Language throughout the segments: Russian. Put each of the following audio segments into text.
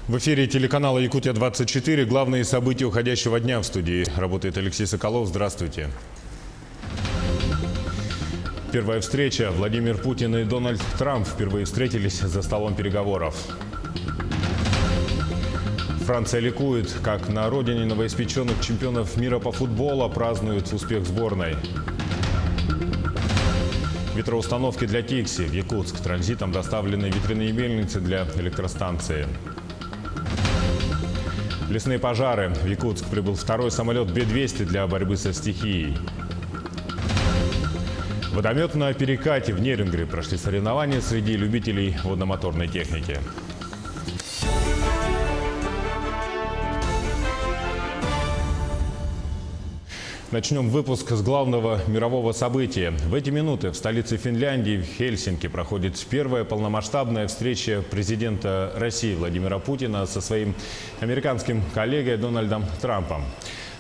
В эфире телеканала «Якутия-24». Главные события уходящего дня. В студии работает Алексей Соколов. Здравствуйте. Первая встреча. Владимир Путин и Дональд Трамп впервые встретились за столом переговоров. Франция ликует, как на родине новоиспеченных чемпионов мира по футболу празднуют успех сборной. Ветроустановки для Тикси. В Якутск транзитом доставлены ветряные мельницы для электростанции. Лесные пожары. В Якутск прибыл второй самолет Б-200 для борьбы со стихией. Водомет на перекате. В Нерюнгри прошли соревнования среди любителей водномоторной техники. Начнем выпуск с главного мирового события. В эти минуты в столице Финляндии, в Хельсинки, проходит первая полномасштабная встреча президента России Владимира Путина со своим американским коллегой Дональдом Трампом.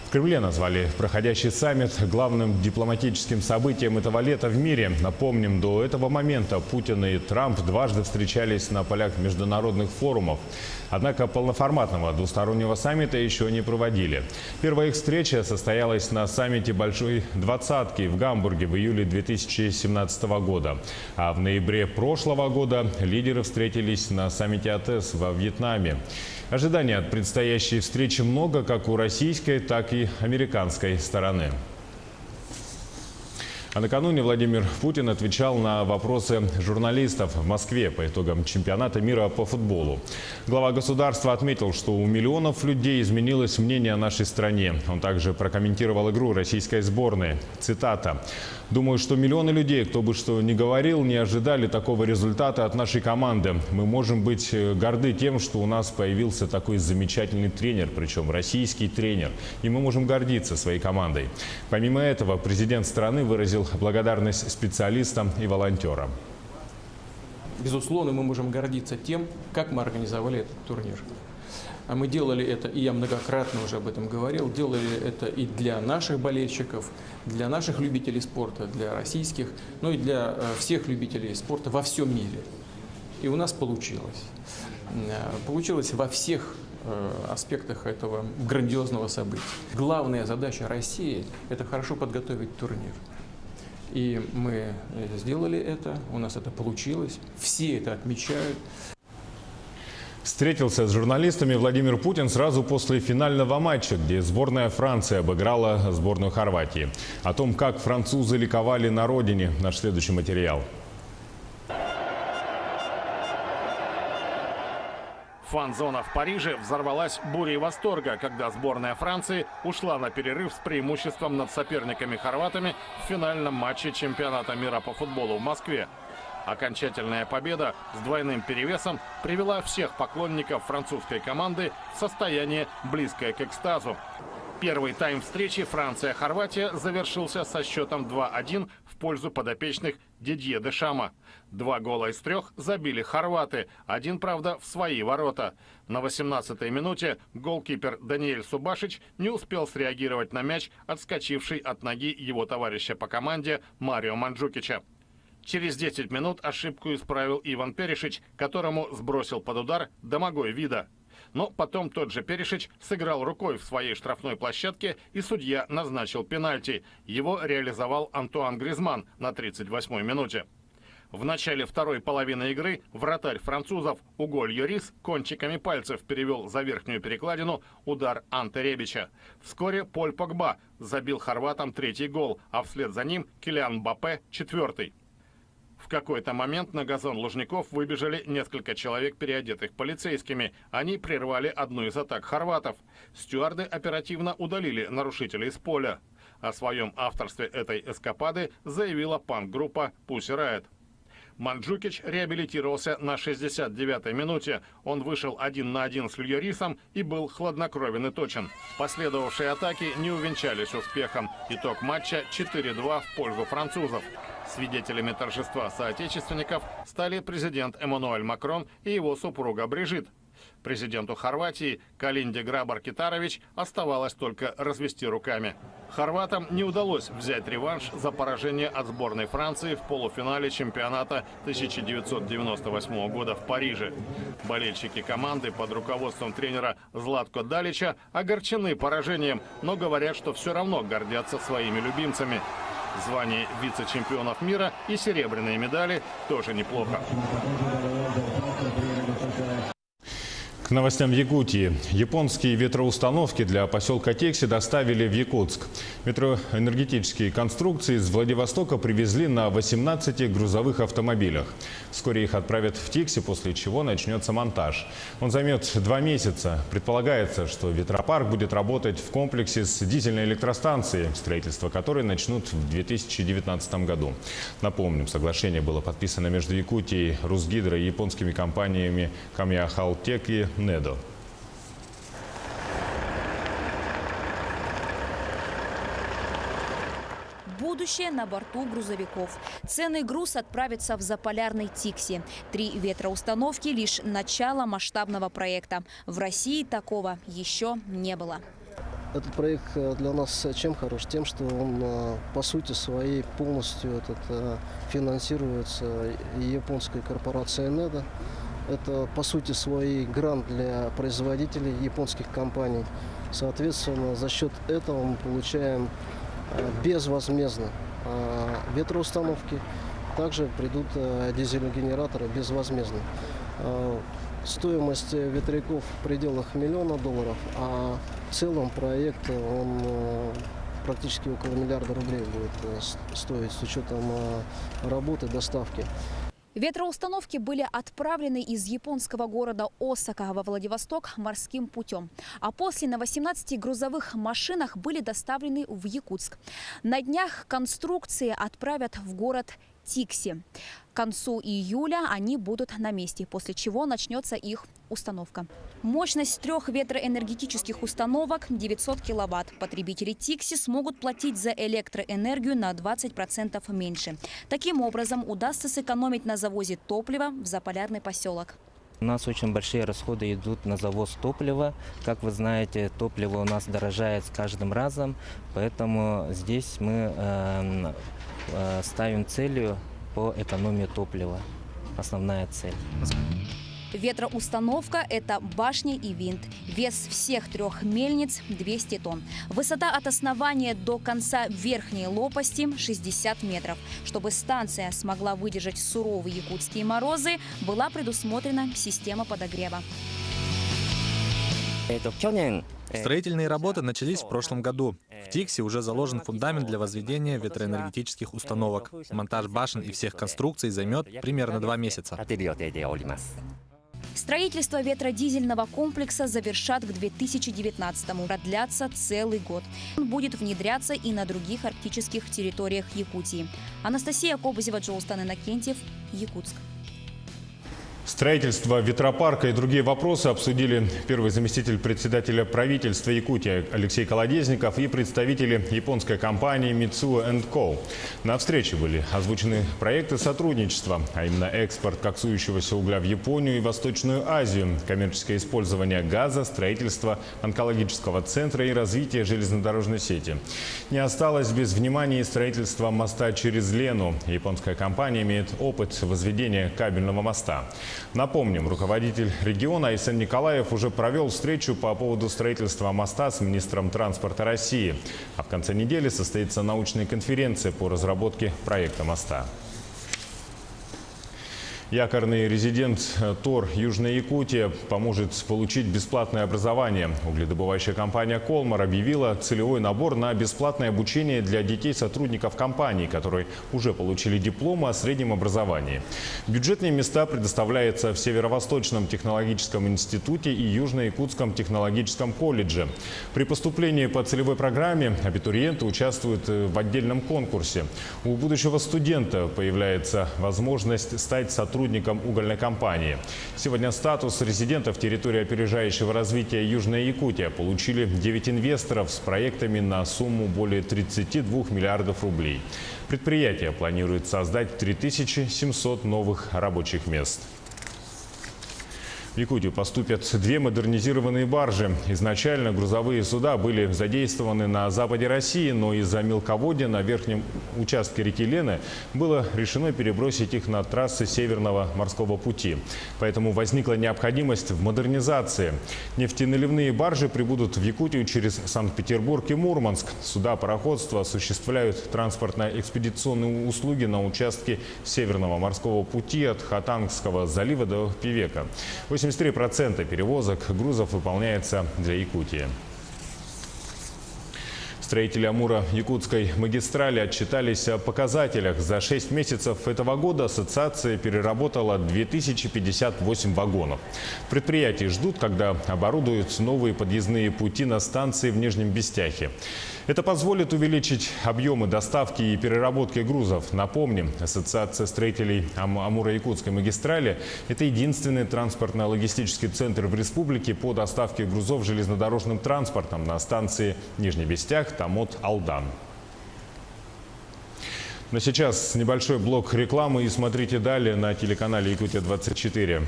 В Кремле назвали проходящий саммит главным дипломатическим событием этого лета в мире. Напомним, до этого момента Путин и Трамп дважды встречались на полях международных форумов. Однако полноформатного двустороннего саммита еще не проводили. Первая их встреча состоялась на саммите Большой Двадцатки в Гамбурге в июле 2017 года. А в ноябре прошлого года лидеры встретились на саммите АТЭС во Вьетнаме. Ожиданий от предстоящей встречи много как у российской, так и американской стороны. А накануне Владимир Путин отвечал на вопросы журналистов в Москве по итогам чемпионата мира по футболу. Глава государства отметил, что у миллионов людей изменилось мнение о нашей стране. Он также прокомментировал игру российской сборной. Цитата. «Думаю, что миллионы людей, кто бы что ни говорил, не ожидали такого результата от нашей команды. Мы можем быть горды тем, что у нас появился такой замечательный тренер, причем российский тренер. И мы можем гордиться своей командой». Помимо этого, президент страны выразил благодарность специалистам и волонтерам. Безусловно, мы можем гордиться тем, как мы организовали этот турнир. А мы делали это, и я многократно уже об этом говорил, делали это и для наших болельщиков, для наших любителей спорта, для российских, но и для всех любителей спорта во всем мире. И у нас получилось. Получилось во всех аспектах этого грандиозного события. Главная задача России – это хорошо подготовить турнир. И мы сделали это, у нас это получилось, все это отмечают. Встретился с журналистами Владимир Путин сразу после финального матча, где сборная Франции обыграла сборную Хорватии. О том, как французы ликовали на родине, наш следующий материал. Фан-зона в Париже взорвалась бурей восторга, когда сборная Франции ушла на перерыв с преимуществом над соперниками-хорватами в финальном матче чемпионата мира по футболу в Москве. Окончательная победа с двойным перевесом привела всех поклонников французской команды в состояние, близкое к экстазу. Первый тайм встречи Франция-Хорватия завершился со счетом 2-1 в пользу подопечных Дидье Дешама. 2 гола из 3 забили хорваты, один, правда, в свои ворота. На 18-й минуте голкипер Даниэль Субашич не успел среагировать на мяч, отскочивший от ноги его товарища по команде Марио Манджукича. Через 10 минут ошибку исправил Иван Перишич, которому сбросил под удар Домагой Вида. Но потом тот же Перишич сыграл рукой в своей штрафной площадке, и судья назначил пенальти. Его реализовал Антуан Гризман на 38-й минуте. В начале второй половины игры вратарь французов Уголь Йорис кончиками пальцев перевел за верхнюю перекладину удар Анте Ребича. Вскоре Поль Погба забил хорватам 3-й гол, а вслед за ним Килиан Мбаппе 4-й. В какой-то момент на газон Лужников выбежали несколько человек, переодетых полицейскими. Они прервали одну из атак хорватов. Стюарды оперативно удалили нарушителей с поля. О своем авторстве этой эскапады заявила панк-группа Pussy Riot. Манджукич реабилитировался на 69-й минуте. Он вышел 1 на 1 с Льорисом и был хладнокровен и точен. Последовавшие атаки не увенчались успехом. Итог матча 4-2 в пользу французов. Свидетелями торжества соотечественников стали президент Эммануэль Макрон и его супруга Брижит. Президенту Хорватии Колинде Грабар-Китарович оставалось только развести руками. Хорватам не удалось взять реванш за поражение от сборной Франции в полуфинале чемпионата 1998 года в Париже. Болельщики команды под руководством тренера Златко Далича огорчены поражением, но говорят, что все равно гордятся своими любимцами. Звание вице-чемпионов мира и серебряные медали тоже неплохо. К новостям Якутии. Японские ветроустановки для поселка Текси доставили в Якутск. Ветроэнергетические конструкции из Владивостока привезли на 18 грузовых автомобилях. Вскоре их отправят в Текси, после чего начнется монтаж. Он займет 2 месяца. Предполагается, что ветропарк будет работать в комплексе с дизельной электростанцией, строительство которой начнут в 2019 году. Напомним, соглашение было подписано между Якутией, Русгидро и японскими компаниями Камиахалтек и Недо. Будущее на борту грузовиков. Ценный груз отправится в заполярный Тикси. 3 ветроустановки – лишь начало масштабного проекта. В России такого еще не было. Этот проект для нас чем хорош? Тем, что он по сути своей полностью финансируется японской корпорацией Недо. Это по сути своей грант для производителей японских компаний. Соответственно, за счет этого мы получаем безвозмездно ветроустановки. Также придут дизель-генераторы безвозмездно. Стоимость ветряков в пределах $1 миллиона, а в целом проект он практически около $1 миллиарда будет стоить с учетом работы, доставки. Ветроустановки были отправлены из японского города Осака во Владивосток морским путем. А после на 18 грузовых машинах были доставлены в Якутск. На днях конструкции отправят в город Тикси. К концу июля они будут на месте, после чего начнется их установка. Мощность 3 ветроэнергетических установок – 900 киловатт. Потребители Тикси смогут платить за электроэнергию на 20% меньше. Таким образом, удастся сэкономить на завозе топлива в заполярный поселок. У нас очень большие расходы идут на завоз топлива. Как вы знаете, топливо у нас дорожает с каждым разом, поэтому здесь мы ставим целью по экономии топлива. Основная цель. Ветроустановка – это башня и винт. Вес всех 3 мельниц – 200 тонн. Высота от основания до конца верхней лопасти – 60 метров. Чтобы станция смогла выдержать суровые якутские морозы, была предусмотрена система подогрева. Строительные работы начались в прошлом году. В Тикси уже заложен фундамент для возведения ветроэнергетических установок. Монтаж башен и всех конструкций займет примерно 2 месяца. Строительство ветродизельного комплекса завершат к 2019-му. Продлятся целый год. Он будет внедряться и на других арктических территориях Якутии. Анастасия Кобызева, Джоустан Иннокентьев, Якутск. Строительство ветропарка и другие вопросы обсудили первый заместитель председателя правительства Якутии Алексей Колодезников и представители японской компании Mitsui & Co. На встрече были озвучены проекты сотрудничества, а именно экспорт коксующегося угля в Японию и Восточную Азию, коммерческое использование газа, строительство онкологического центра и развитие железнодорожной сети. Не осталось без внимания и строительство моста через Лену. Японская компания имеет опыт возведения кабельного моста. Напомним, руководитель региона Айсен Николаев уже провел встречу по поводу строительства моста с министром транспорта России. А в конце недели состоится научная конференция по разработке проекта моста. Якорный резидент ТОР Южная Якутия поможет получить бесплатное образование. Угледобывающая компания «Колмар» объявила целевой набор на бесплатное обучение для детей сотрудников компании, которые уже получили дипломы о среднем образовании. Бюджетные места предоставляются в Северо-Восточном технологическом институте и Южно-Якутском технологическом колледже. При поступлении по целевой программе абитуриенты участвуют в отдельном конкурсе. У будущего студента появляется возможность стать сотрудником угольной компании. Сегодня статус резидентов территории опережающего развития Южная Якутия получили 9 инвесторов с проектами на сумму более 32 миллиардов рублей. Предприятие планирует создать 3700 новых рабочих мест. В Якутию поступят 2 модернизированные баржи. Изначально грузовые суда были задействованы на западе России, но из-за мелководья на верхнем участке реки Лены было решено перебросить их на трассы Северного морского пути. Поэтому возникла необходимость в модернизации. Нефтеналивные баржи прибудут в Якутию через Санкт-Петербург и Мурманск. Суда пароходства осуществляют транспортно-экспедиционные услуги на участке Северного морского пути от Хатангского залива до Певека. 83% перевозок грузов выполняется для Якутии. Строители Амуро-Якутской магистрали отчитались о показателях. За 6 месяцев этого года ассоциация переработала 2058 вагонов. Предприятия ждут, когда оборудуют новые подъездные пути на станции в Нижнем Бестяхе. Это позволит увеличить объемы доставки и переработки грузов. Напомним, ассоциация строителей Амуро-Якутской магистрали – это единственный транспортно-логистический центр в республике по доставке грузов железнодорожным транспортом на станции Нижний Бестях, Тамот, Алдан. Но сейчас небольшой блок рекламы и смотрите далее на телеканале Якутия-24.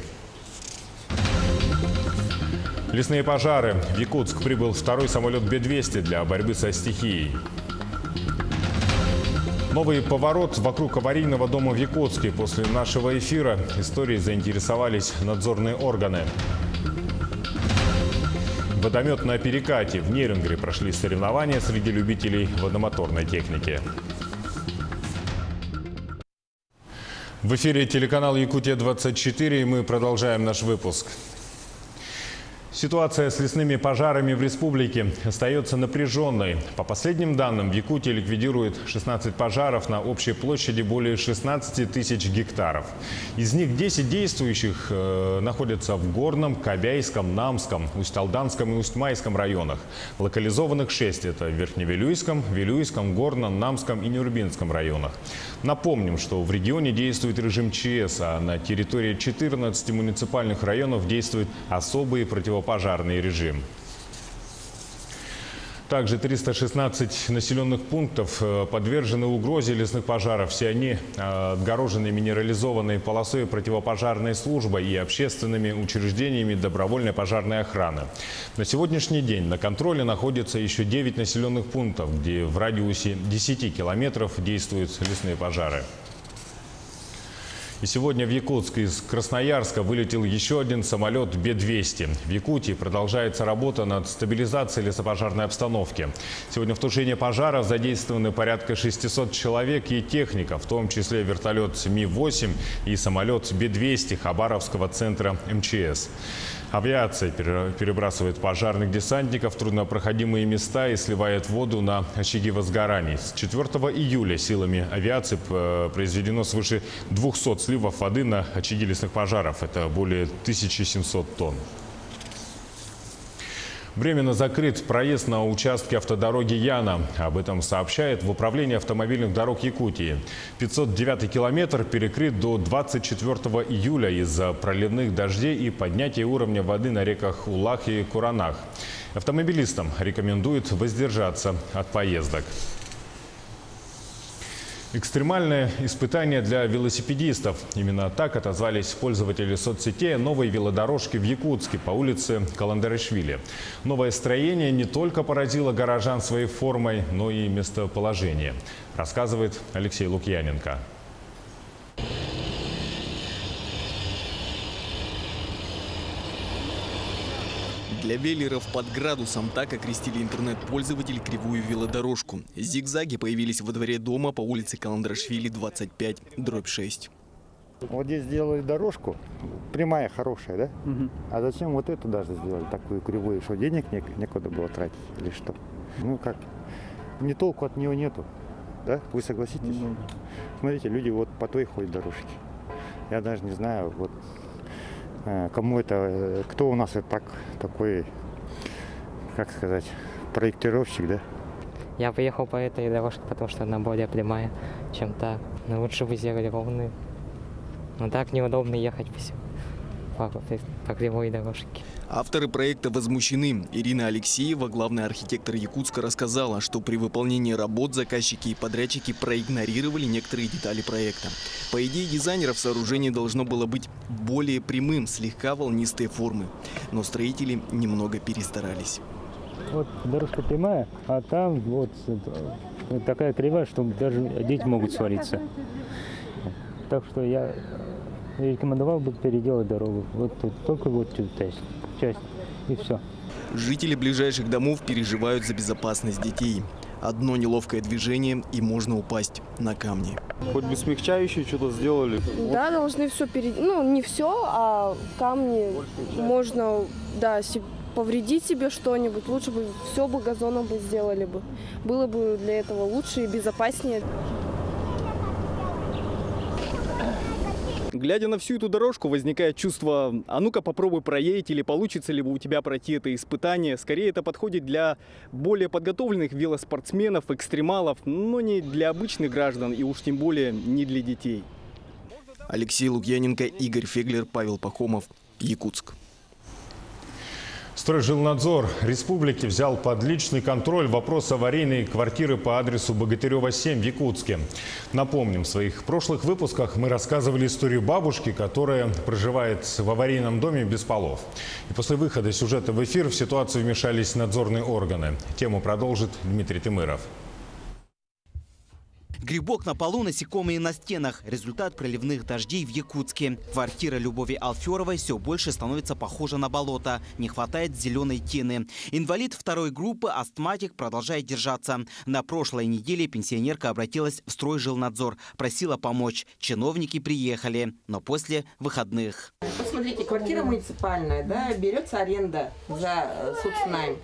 Лесные пожары. В Якутск прибыл второй самолет Б-200 для борьбы со стихией. Новый поворот вокруг аварийного дома в Якутске. После нашего эфира историей заинтересовались надзорные органы. Водомет на перекате. В Нерюнгри прошли соревнования среди любителей водомоторной техники. В эфире телеканал Якутия-24, и мы продолжаем наш выпуск. Ситуация с лесными пожарами в республике остается напряженной. По последним данным, в Якутии ликвидируют 16 пожаров на общей площади более 16 тысяч гектаров. Из них 10 действующих находятся в Горном, Кобяйском, Намском, Усть-Алданском и Усть-Майском районах. Локализованных 6 – это в Верхневилюйском, Вилюйском, Горном, Намском и Нюрбинском районах. Напомним, что в регионе действует режим ЧС, а на территории 14 муниципальных районов действует особый противопожарный режим. Также 316 населенных пунктов подвержены угрозе лесных пожаров. Все они отгорожены минерализованной полосой противопожарной службы и общественными учреждениями добровольной пожарной охраны. На сегодняшний день на контроле находится еще 9 населенных пунктов, где в радиусе 10 километров действуют лесные пожары. И сегодня в Якутск из Красноярска вылетел еще один самолет Б-200. В Якутии продолжается работа над стабилизацией лесопожарной обстановки. Сегодня в тушении пожаров задействованы порядка 600 человек и техника, в том числе вертолет Ми-8 и самолет Б-200 Хабаровского центра МЧС. Авиация перебрасывает пожарных десантников в труднопроходимые места и сливает воду на очаги возгораний. С 4 июля силами авиации произведено свыше 200 сливов воды на очаги лесных пожаров. Это более 1700 тонн. Временно закрыт проезд на участке автодороги Яна. Об этом сообщает в Управлении автомобильных дорог Якутии. 509-й километр перекрыт до 24 июля из-за проливных дождей и поднятия уровня воды на реках Улах и Куранах. Автомобилистам рекомендуют воздержаться от поездок. Экстремальное испытание для велосипедистов. Именно так отозвались пользователи соцсетей новой велодорожки в Якутске по улице Каландарашвили. Новое строение не только поразило горожан своей формой, но и местоположением, рассказывает Алексей Лукьяненко. Для веллеров под градусом так окрестили интернет-пользователи кривую велодорожку. Зигзаги появились во дворе дома по улице Каландарашвили, 25/6. Вот здесь сделали дорожку, прямая, хорошая, да? А зачем вот эту даже сделали, такую кривую, что денег некуда было тратить или что? Ну как, ни толку от нее нету, да? Вы согласитесь? Смотрите, люди вот по той ходят дорожке. Я даже не знаю, вот кому это, кто у нас такой, как сказать, проектировщик, да? Я поехал по этой дорожке, потому что она более прямая, чем та. Но лучше бы сделали ровную. Но так неудобно ехать по кривой дорожке. Авторы проекта возмущены. Ирина Алексеева, главный архитектор Якутска, рассказала, что при выполнении работ заказчики и подрядчики проигнорировали некоторые детали проекта. По идее дизайнеров, сооружение должно было быть более прямым, слегка волнистой формы. Но строители немного перестарались. Вот дорожка прямая, а там вот такая кривая, что даже дети могут свалиться. Так что я рекомендовал бы переделать дорогу. Вот тут только вот часть и все. Жители ближайших домов переживают за безопасность детей. Одно неловкое движение и можно упасть на камни. Хоть бы смягчающие что-то сделали. Да, должны все ну не все, а камни можно, да, повредить себе что-нибудь. Лучше бы все бы газоном бы сделали бы. Было бы для этого лучше и безопаснее. Глядя на всю эту дорожку, возникает чувство, а ну-ка попробуй проедь, или получится ли у тебя пройти это испытание. Скорее это подходит для более подготовленных велоспортсменов, экстремалов, но не для обычных граждан и уж тем более не для детей. Алексей Лукьяненко, Игорь Феглер, Павел Пахомов, Якутск. Стройжилнадзор республики взял под личный контроль вопрос аварийной квартиры по адресу Богатырева, 7 в Якутске. Напомним, в своих прошлых выпусках мы рассказывали историю бабушки, которая проживает в аварийном доме без полов. И после выхода сюжета в эфир в ситуацию вмешались надзорные органы. Тему продолжит Дмитрий Тымыров. Грибок на полу, насекомые на стенах. Результат проливных дождей в Якутске. Квартира Любови Алферовой все больше становится похожа на болото. Не хватает зеленой тины. Инвалид второй группы, астматик, продолжает держаться. На прошлой неделе пенсионерка обратилась в Стройжилнадзор. Просила помочь. Чиновники приехали, но после выходных. Посмотрите, квартира муниципальная, да, берется аренда за соцнайм,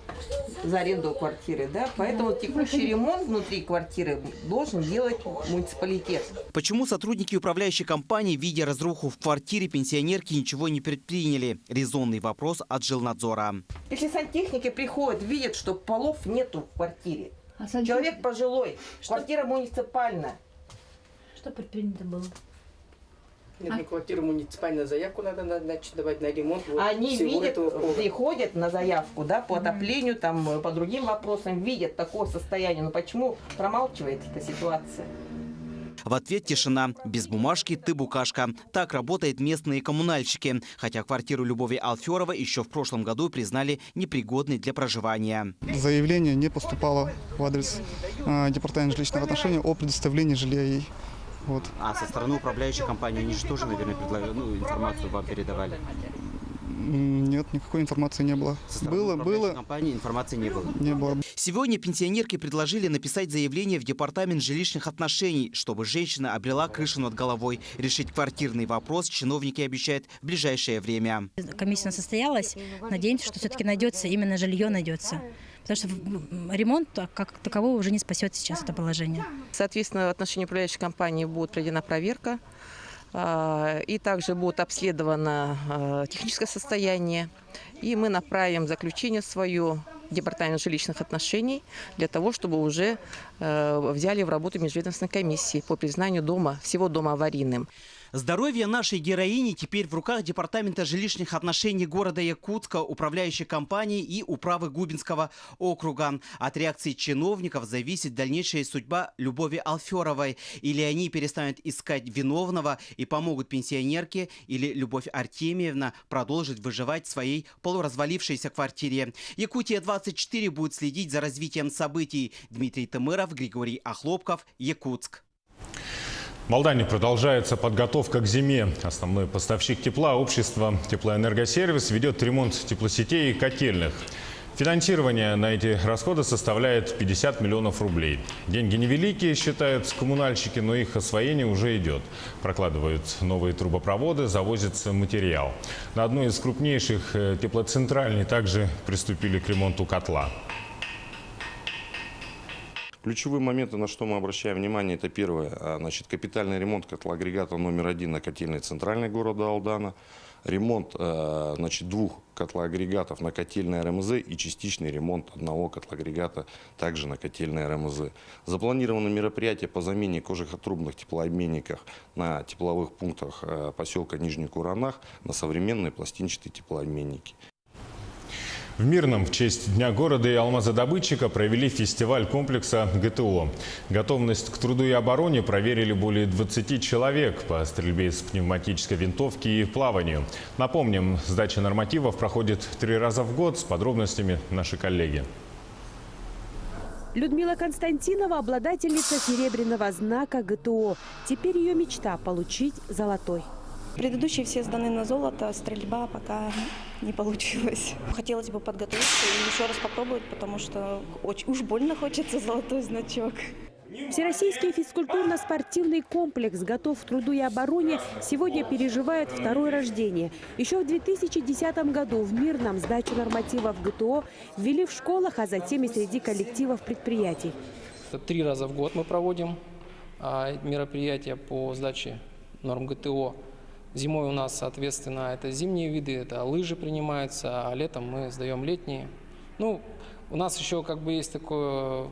за аренду квартиры, да, поэтому текущий ремонт внутри квартиры должен делать муниципалитет. Почему сотрудники управляющей компании, видя разруху в квартире пенсионерки, ничего не предприняли? Резонный вопрос от Жилнадзора. Если сантехники приходят, видят, что полов нету в квартире, человек пожилой, квартира муниципальная. Что предпринято было? Нет, на квартиру муниципальную заявку надо, значит, давать на ремонт. Вот они видят, приходят на заявку, да, по отоплению, там, по другим вопросам, видят такое состояние. Но почему промалчивает эта ситуация? В ответ тишина. Без бумажки ты букашка. Так работают местные коммунальщики. Хотя квартиру Любови Алферовой еще в прошлом году признали непригодной для проживания. Заявление не поступало в адрес департамента жилищных отношений о предоставлении жилья ей. Вот. А со стороны управляющей компании они же тоже, наверное, информацию вам передавали? Нет, никакой информации не было. Было. Компании информации не было. Не было. Сегодня пенсионерке предложили написать заявление в департамент жилищных отношений, чтобы женщина обрела крышу над головой. Решить квартирный вопрос чиновники обещают в ближайшее время. Комиссия состоялась. Надеемся, что все-таки найдется, именно жилье найдется. Потому что ремонт как таковой уже не спасет сейчас это положение. Соответственно, в отношении управляющей компании будет проведена проверка. И также будет обследовано техническое состояние. И мы направим заключение свое в департамент жилищных отношений для того, чтобы уже взяли в работу межведомственной комиссии по признанию дома, всего дома аварийным. Здоровье нашей героини теперь в руках департамента жилищных отношений города Якутска, управляющей компании и управы Губинского округа. От реакции чиновников зависит дальнейшая судьба Любови Алферовой. Или они перестанут искать виновного и помогут пенсионерке, или Любовь Артемьевна продолжит выживать в своей полуразвалившейся квартире. Якутия-24 будет следить за развитием событий. Дмитрий Тымыров, Григорий Охлопков, Якутск. В Молдавии продолжается подготовка к зиме. Основной поставщик тепла, общество «Теплоэнергосервис», ведет ремонт теплосетей и котельных. Финансирование на эти расходы составляет 50 миллионов рублей. Деньги невеликие, считают коммунальщики, но их освоение уже идет. Прокладывают новые трубопроводы, завозится материал. На одной из крупнейших теплоцентральной также приступили к ремонту котла. Ключевые моменты, на что мы обращаем внимание, это первое, значит, капитальный ремонт котлоагрегата номер 1 на котельной центральной города Алдана, ремонт, значит, 2 котлоагрегатов на котельной РМЗ и частичный ремонт одного котлоагрегата также на котельной РМЗ. Запланированы мероприятия по замене кожухотрубных теплообменников на тепловых пунктах поселка Нижний Куранах на современные пластинчатые теплообменники. В Мирном в честь Дня города и алмазодобытчика провели фестиваль комплекса ГТО. Готовность к труду и обороне проверили более 20 человек по стрельбе из пневматической винтовки и плаванию. Напомним, сдача нормативов проходит 3 раза в год. С подробностями наши коллеги. Людмила Константинова – обладательница серебряного знака ГТО. Теперь ее мечта – получить золотой. Предыдущие все сданы на золото, стрельба пока не получилось. Хотелось бы подготовиться и еще раз попробовать, потому что очень уж больно хочется золотой значок. Всероссийский физкультурно-спортивный комплекс «Готов к труду и обороне» сегодня переживает второе рождение. Еще в 2010 году в Мирном сдачу нормативов ГТО ввели в школах, а затем и среди коллективов предприятий. 3 раза в год мы проводим мероприятия по сдаче норм ГТО. Зимой у нас, соответственно, это зимние виды, это лыжи принимаются, а летом мы сдаем летние. Ну, у нас еще есть такое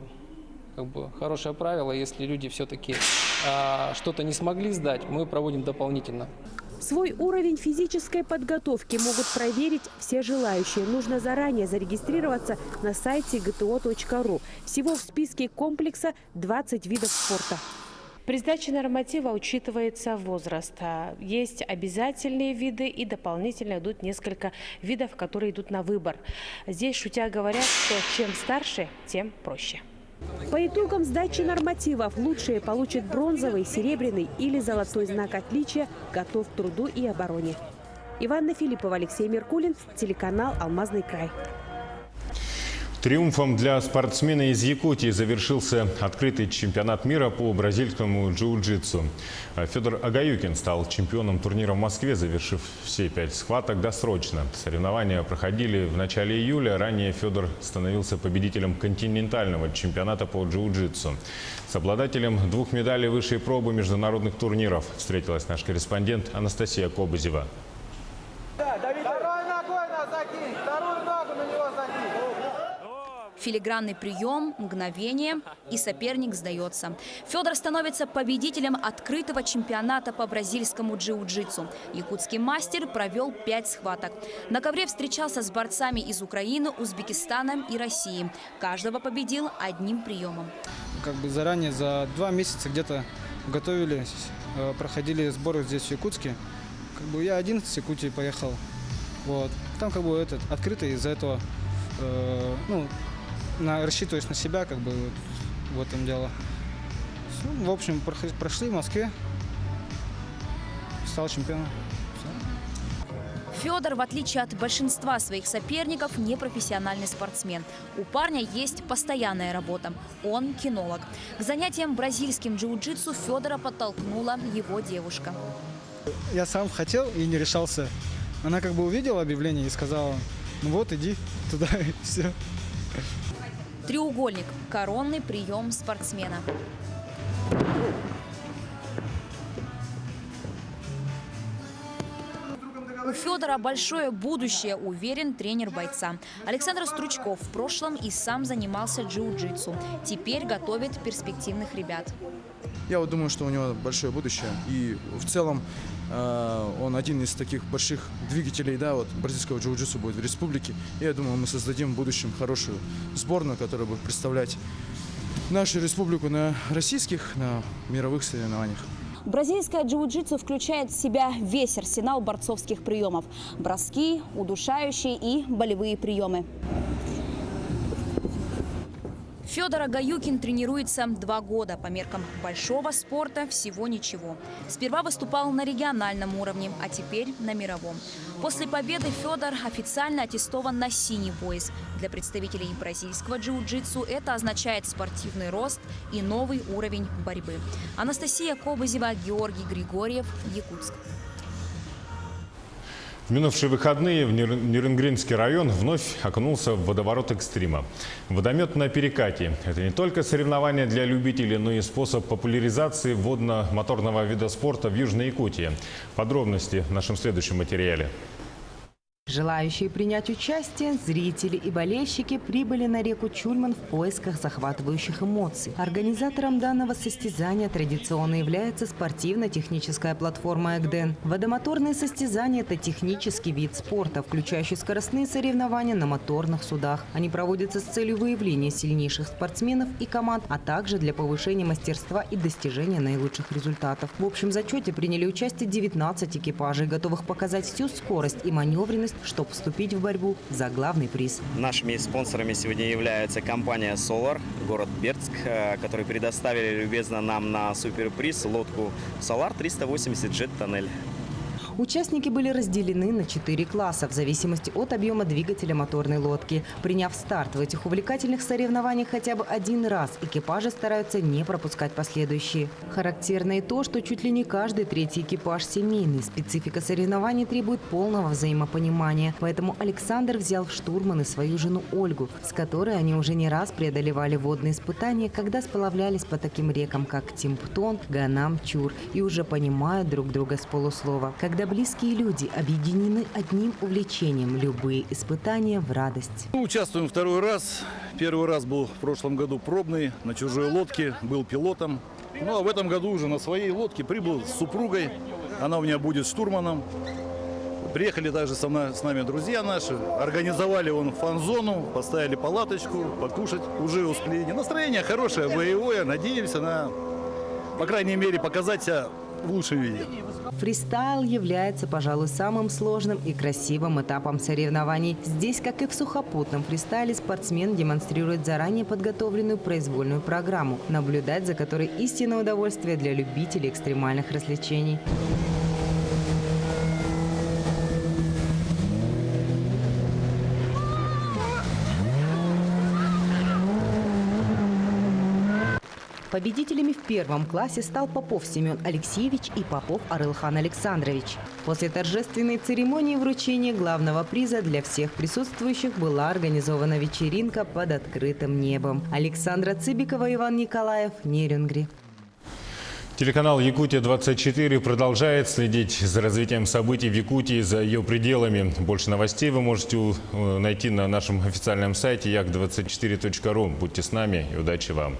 хорошее правило, если люди все-таки что-то не смогли сдать, мы проводим дополнительно. Свой уровень физической подготовки могут проверить все желающие. Нужно заранее зарегистрироваться на сайте gto.ru. Всего в списке комплекса 20 видов спорта. При сдаче норматива учитывается возраст. Есть обязательные виды и дополнительно идут несколько видов, которые идут на выбор. Здесь шутя говорят, что чем старше, тем проще. По итогам сдачи нормативов лучшие получат бронзовый, серебряный или золотой знак отличия «Готов к труду и обороне». Иванна Филиппова, Алексей Меркулин, телеканал «Алмазный край». Триумфом для спортсмена из Якутии завершился открытый чемпионат мира по бразильскому джиу-джитсу. Федор Агаюкин стал чемпионом турнира в Москве, завершив все 5 схваток досрочно. Соревнования проходили в начале июля. Ранее Федор становился победителем континентального чемпионата по джиу-джитсу. С обладателем 2 медалей высшей пробы международных турниров встретилась наш корреспондент Анастасия Кобызева. Филигранный прием, мгновение, и соперник сдается. Федор становится победителем открытого чемпионата по бразильскому джиу-джитсу. Якутский мастер провел 5 схваток. На ковре встречался с борцами из Украины, Узбекистана и России. Каждого победил одним приемом. Заранее за 2 месяца где-то готовились, проходили сборы здесь в Якутске. Я один с Якутии поехал. Там открытый, из-за этого рассчитываешь на себя, в этом дело. В общем, прошли в Москве, стал чемпионом. Федор, в отличие от большинства своих соперников, не профессиональный спортсмен. У парня есть постоянная работа. Он кинолог. К занятиям бразильским джиу-джитсу Федора подтолкнула его девушка. Я сам хотел и не решался. Она увидела объявление и сказала: ну вот, иди туда, и все. Треугольник – коронный прием спортсмена. У Федора большое будущее, уверен тренер бойца. Александр Стручков в прошлом и сам занимался джиу-джитсу. Теперь готовит перспективных ребят. Я думаю, что у него большое будущее. И в целом он один из таких больших двигателей бразильского джиу-джитсу будет в республике. И я думаю, мы создадим в будущем хорошую сборную, которая будет представлять нашу республику на мировых соревнованиях. Бразильское джиу-джитсу включает в себя весь арсенал борцовских приемов. Броски, удушающие и болевые приемы. Федор Агаюкин тренируется 2 года. По меркам большого спорта всего ничего. Сперва выступал на региональном уровне, а теперь на мировом. После победы Федор официально аттестован на синий пояс. Для представителей бразильского джиу-джитсу это означает спортивный рост и новый уровень борьбы. Анастасия Кобызева, Георгий Григорьев, Якутск. В минувшие выходные в Нерюнгринский район вновь окунулся в водоворот экстрима. Водомет на перекате – это не только соревнования для любителей, но и способ популяризации водно-моторного вида спорта в Южной Якутии. Подробности в нашем следующем материале. Желающие принять участие, зрители и болельщики прибыли на реку Чульман в поисках захватывающих эмоций. Организатором данного состязания традиционно является спортивно-техническая платформа «Экден». Водомоторные состязания – это технический вид спорта, включающий скоростные соревнования на моторных судах. Они проводятся с целью выявления сильнейших спортсменов и команд, а также для повышения мастерства и достижения наилучших результатов. В общем зачете приняли участие 19 экипажей, готовых показать всю скорость и маневренность, чтобы вступить в борьбу за главный приз. Нашими спонсорами сегодня является компания Solar, город Бердск, которые предоставили любезно нам на суперприз лодку Solar 380 Jet Tunnel. Участники были разделены на 4 класса в зависимости от объема двигателя моторной лодки. Приняв старт в этих увлекательных соревнованиях хотя бы один раз, экипажи стараются не пропускать последующие. Характерно и то, что чуть ли не каждый третий экипаж семейный. Специфика соревнований требует полного взаимопонимания. Поэтому Александр взял в штурманы свою жену Ольгу, с которой они уже не раз преодолевали водные испытания, когда сплавлялись по таким рекам, как Тимптон, Ганам, Чур, и уже понимают друг друга с полуслова. Когда близкие люди объединены одним увлечением, любые испытания в радость. Участвуем второй раз. Первый раз был в прошлом году пробный, на чужой лодке, был пилотом. Ну а в этом году уже на своей лодке прибыл с супругой. Она у меня будет штурманом. Приехали также с нами друзья наши. Организовали фан-зону, поставили палаточку, покушать уже успели. Настроение хорошее, боевое. Надеемся по крайней мере, показать себя в лучшем виде. Фристайл является, пожалуй, самым сложным и красивым этапом соревнований. Здесь, как и в сухопутном фристайле, спортсмен демонстрирует заранее подготовленную произвольную программу, наблюдать за которой истинное удовольствие для любителей экстремальных развлечений. Победителями в первом классе стал Попов Семен Алексеевич и Попов Арылхан Александрович. После торжественной церемонии вручения главного приза для всех присутствующих была организована вечеринка под открытым небом. Александра Цыбикова, Иван Николаев, Нерюнгри. Телеканал «Якутия-24» продолжает следить за развитием событий в Якутии, за ее пределами. Больше новостей вы можете найти на нашем официальном сайте yak24.ru. Будьте с нами и удачи вам!